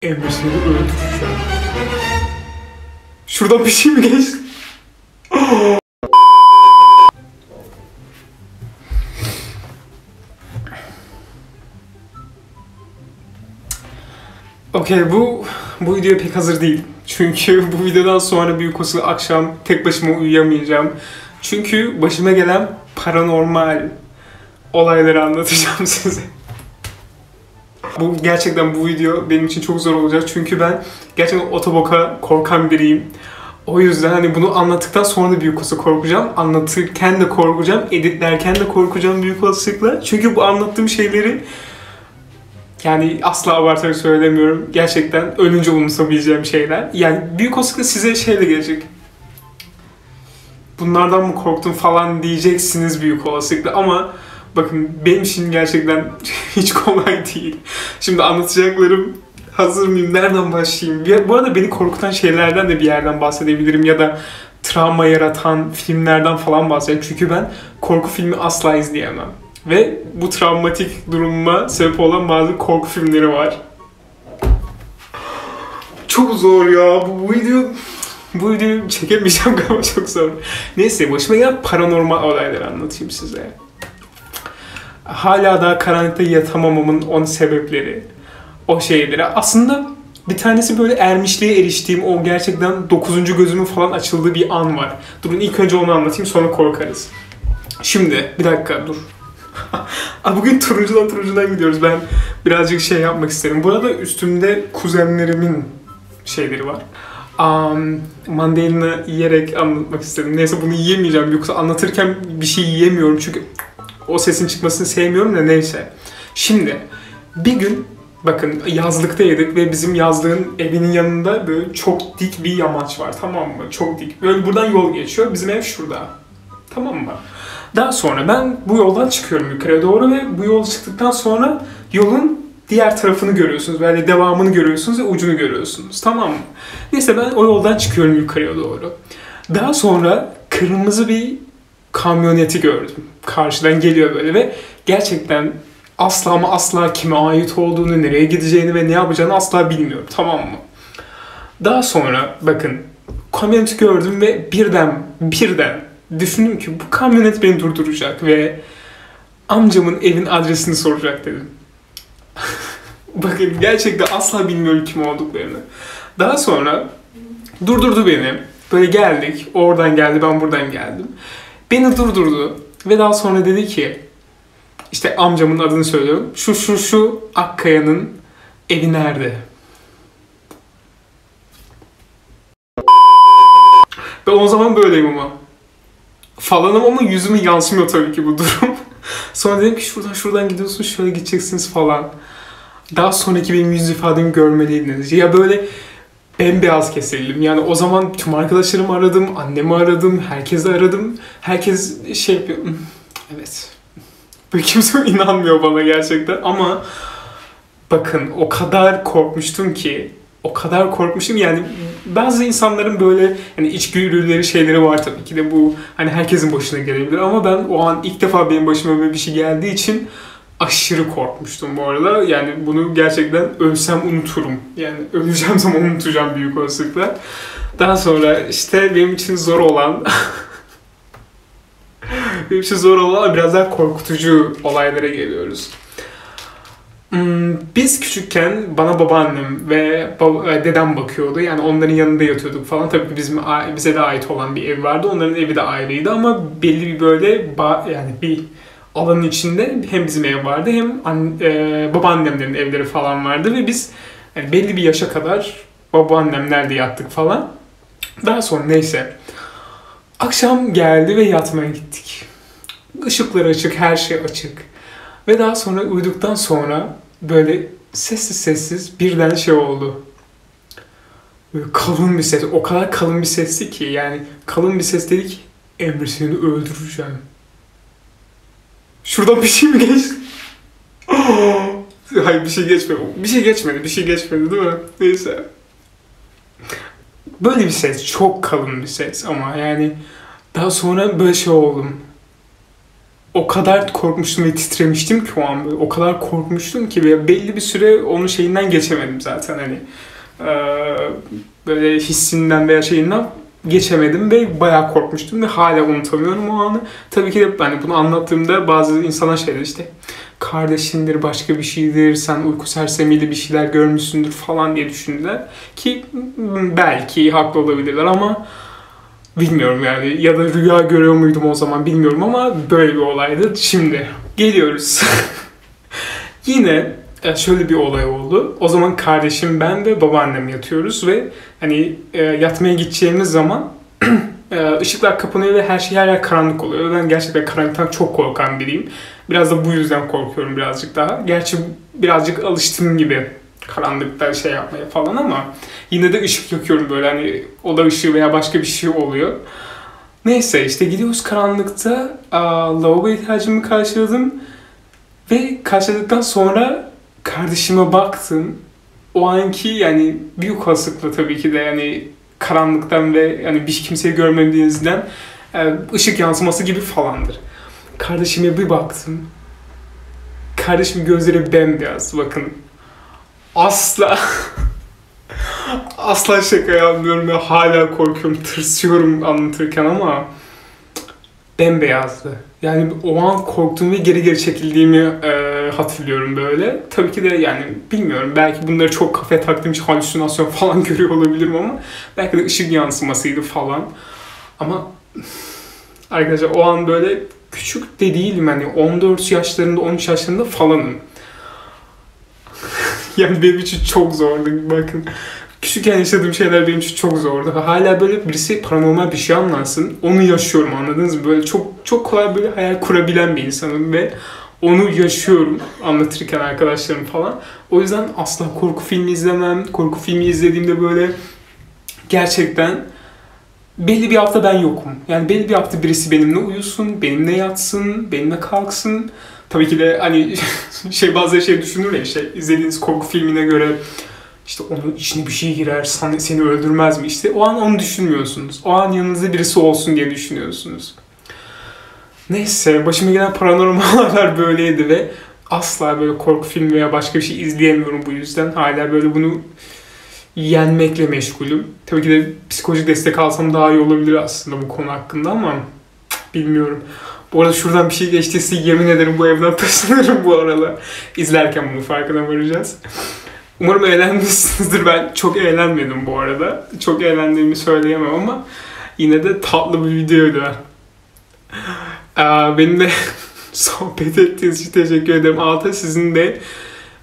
Emre seni öldüreceğim. Şuradan bir şey mi geçti? Okey, bu videoya pek hazır değil. Çünkü bu videodan sonra büyük olasılıkla akşam tek başıma uyuyamayacağım. Çünkü başıma gelen paranormal olayları anlatacağım size. Gerçekten bu video benim için çok zor olacak. Çünkü ben gerçekten otoboka korkan biriyim. O yüzden hani bunu anlattıktan sonra da büyük olasılıkla korkacağım. Anlatırken de korkacağım, editlerken de korkacağım büyük olasılıkla. Çünkü bu anlattığım şeyleri yani asla abartarak söylemiyorum. Gerçekten ölünce unutabileceğim şeyler. Yani büyük olasılıkla size şey de gelecek. Bunlardan mı korktun falan diyeceksiniz büyük olasılıkla ama bakın benim için gerçekten hiç kolay değil. Şimdi anlatacaklarım, hazır mıyım? Nereden başlayayım? Bu arada beni korkutan şeylerden de bir yerden bahsedebilirim ya da travma yaratan filmlerden falan bahsedeyim. Çünkü ben korku filmi asla izleyemem. Ve bu travmatik durumuma sebep olan bazı korku filmleri var. Çok zor ya. Bu videoyu çekemeyeceğim galiba, çok zor. Neyse, başıma gelen paranormal olayları anlatayım size. Hala daha karanlıkta yatamamamın 10 sebepleri. O şeyleri. Aslında bir tanesi böyle ermişliğe eriştiğim, o gerçekten 9. gözümün falan açıldığı bir an var. Durun ilk önce onu anlatayım, sonra korkarız. Şimdi bir dakika dur. Bugün turuncudan gidiyoruz. Ben birazcık şey yapmak isterim. Bu arada üstümde kuzenlerimin şeyleri var. Mandalina yiyerek anlatmak istedim. Neyse, bunu yiyemeyeceğim. Yoksa anlatırken bir şey yiyemiyorum. Çünkü o sesin çıkmasını sevmiyorum da neyse. Şimdi bir gün bakın yazlıktaydık ve bizim yazlığın evinin yanında böyle çok dik bir yamaç var, tamam mı? Çok dik. Böyle buradan yol geçiyor. Bizim ev şurada. Tamam mı? Daha sonra ben bu yoldan çıkıyorum yukarıya doğru ve bu yol çıktıktan sonra yolun diğer tarafını görüyorsunuz. Böyle devamını görüyorsunuz ve ucunu görüyorsunuz. Tamam mı? Neyse, ben o yoldan çıkıyorum yukarıya doğru. Daha sonra kırmızı bir kamyoneti gördüm. Karşıdan geliyor böyle ve gerçekten asla ama asla kime ait olduğunu, nereye gideceğini ve ne yapacağını asla bilmiyorum. Tamam mı? Daha sonra bakın kamyoneti gördüm ve birden düşündüm ki bu kamyonet beni durduracak ve amcamın evin adresini soracak dedim. Bakın gerçekten asla bilmiyorum kim olduklarını. Daha sonra durdurdu beni. Böyle geldik. Oradan geldi, ben buradan geldim. Beni durdurdu ve daha sonra dedi ki, işte amcamın adını söylüyorum. Şu Akkaya'nın evi nerede? Ben o zaman böyleyim ama. Falanım ama yüzüme yansımıyor tabii ki bu durum. Sonra dedim ki şuradan gidiyorsun, şöyle gideceksiniz falan. Daha sonraki benim yüz ifademi görmeliydiniz. Ya böyle bembeyaz kesildim. Yani o zaman tüm arkadaşlarımı aradım, annemi aradım, herkesi aradım. Herkes şey yapıyor. Evet. Böyle kimse inanmıyor bana gerçekten ama bakın o kadar korkmuştum yani bazı insanların böyle hani içgörüleri şeyleri var tabii ki de, bu hani herkesin başına gelebilir ama ben o an ilk defa benim başıma böyle bir şey geldiği için aşırı korkmuştum bu arada. Yani bunu gerçekten ölsem unuturum. Yani öleceğim zaman unutacağım büyük olasılıkla. Daha sonra işte benim için zor olan biraz daha korkutucu olaylara geliyoruz. Biz küçükken bana babaannem ve dedem bakıyordu. Yani onların yanında yatıyorduk falan. Tabii ki bize de ait olan bir ev vardı. Onların evi de ayrıydı ama belli bir böyle yani bir alanın içinde hem bizim ev vardı hem babaannemlerin evleri falan vardı ve biz yani belli bir yaşa kadar babaannemlerde yattık falan. Daha sonra neyse akşam geldi ve yatmaya gittik. Işıklar açık, her şey açık. Ve daha sonra uyuduktan sonra böyle sessiz birden şey oldu. Böyle kalın bir ses, o kadar kalın bir sesti ki, yani kalın bir ses dedi ki, Emre seni öldüreceğim. Şuradan bir şey mi geçti? Hayır, bir şey geçmedi. Bir şey geçmedi değil mi? Neyse. Böyle bir ses, çok kalın bir ses ama yani daha sonra böyle şey oldum. o kadar korkmuştum ve titremiştim ki o an böyle. O kadar korkmuştum ki ve belli bir süre onun şeyinden geçemedim zaten hani. Böyle hissinden veya şeyinden geçemedim ve bayağı korkmuştum ve hala unutamıyorum o anı. Tabii ki de hani bunu anlattığımda bazı insanlar şeyler işte kardeşindir, başka bir şeydir, sen uyku sersemiyle bir şeyler görmüşsündür falan diye düşündüler. Ki belki haklı olabilirler ama bilmiyorum yani, ya da rüya görüyor muydum o zaman bilmiyorum ama böyle bir olaydı. Şimdi geliyoruz. Yine şöyle bir olay oldu. O zaman kardeşim, ben ve babaannem yatıyoruz ve hani yatmaya gideceğimiz zaman ışıklar kapanıyor ve her yer karanlık oluyor. Ben gerçekten karanlıktan çok korkan biriyim. Biraz da bu yüzden korkuyorum birazcık daha. Gerçi birazcık alıştığım gibi karanlıkta şey yapmaya falan ama yine de ışık yakıyorum böyle, hani oda ışığı veya başka bir şey oluyor. Neyse işte gidiyoruz karanlıkta, lavabo ihtiyacımı karşıladım ve karşıladıktan sonra kardeşime baktım. O anki yani büyük olasılıkla tabii ki de yani karanlıktan ve yani bir kimseyi görmediğinizden ışık yansıması gibi falandır. Kardeşime bir baktım. Kardeşim gözleri bembeyaz. Bakın. Asla asla şaka yapmıyorum ve hala korkuyorum, tırsıyorum anlatırken ama bembeyazdı. Yani o an korktuğum ve geri çekildiğimi hatırlıyorum böyle. Tabii ki de yani bilmiyorum, belki bunları çok kafaya taktığım için halüsinasyon falan görüyor olabilirim ama belki de ışık yansımasıydı falan. Ama arkadaşlar o an böyle küçük de değilim, hani 14 yaşlarında 13 yaşlarında falanım. Yani benim için çok zordu, bakın. Küçükken yaşadığım şeyler benim için çok zordu. Hala böyle birisi paranormal bir şey anlatsın, onu yaşıyorum, anladınız mı? Böyle çok çok kolay böyle hayal kurabilen bir insanım ve onu yaşıyorum anlatırken arkadaşlarım falan. O yüzden asla korku filmi izlemem. Korku filmi izlediğimde böyle gerçekten belli bir hafta ben yokum. Yani belli bir hafta birisi benimle uyusun, benimle yatsın, benimle kalksın. Tabii ki de hani bazı şey düşünür ya, işte izlediğiniz korku filmine göre işte onun içine bir şey girer, seni öldürmez mi? İşte o an onu düşünmüyorsunuz. O an yanınızda birisi olsun diye düşünüyorsunuz. Neyse, başıma gelen paranormal olaylar böyleydi ve asla böyle korku filmi veya başka bir şey izleyemiyorum bu yüzden. Hala böyle bunu yenmekle meşgulüm. Tabii ki de psikolojik destek alsam daha iyi olabilir aslında bu konu hakkında ama bilmiyorum. Bu arada şuradan bir şey geçtiyse yemin ederim bu evden taşınırım bu aralar. İzlerken bunu farkına varacağız. Umarım eğlenmişsinizdir. Ben çok eğlenmedim bu arada. Çok eğlendiğimi söyleyemem ama yine de tatlı bir videoydu. Benimle sohbet ettiğiniz için teşekkür ederim. Alta sizin de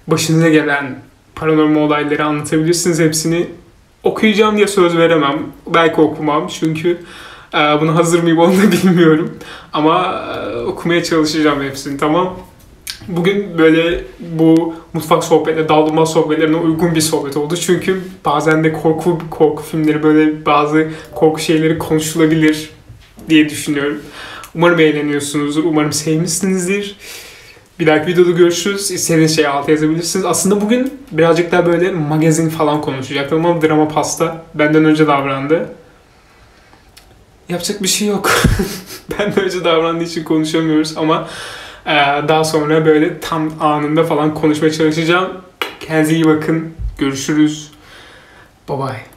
başınıza gelen paranormal olayları anlatabilirsiniz. Hepsini okuyacağım diye söz veremem. Belki okumam çünkü buna hazır mıyım onu da bilmiyorum. Ama okumaya çalışacağım hepsini, tamam. Bugün böyle bu mutfak sohbetleri, daldırma sohbetlerine uygun bir sohbet oldu. Çünkü bazen de korku filmleri, böyle bazı korku şeyleri konuşulabilir diye düşünüyorum. Umarım eğleniyorsunuzdur, umarım sevmişsinizdir. Bir dahaki videoda görüşürüz. İstediğiniz şeyi alta yazabilirsiniz. Aslında bugün birazcık daha böyle magazin falan konuşacaktım ama drama pasta benden önce davrandı. Yapacak bir şey yok. Benden önce davrandığı için konuşamıyoruz ama daha sonra böyle tam anında falan konuşmaya çalışacağım. Kendinize iyi bakın. Görüşürüz. Bye bye.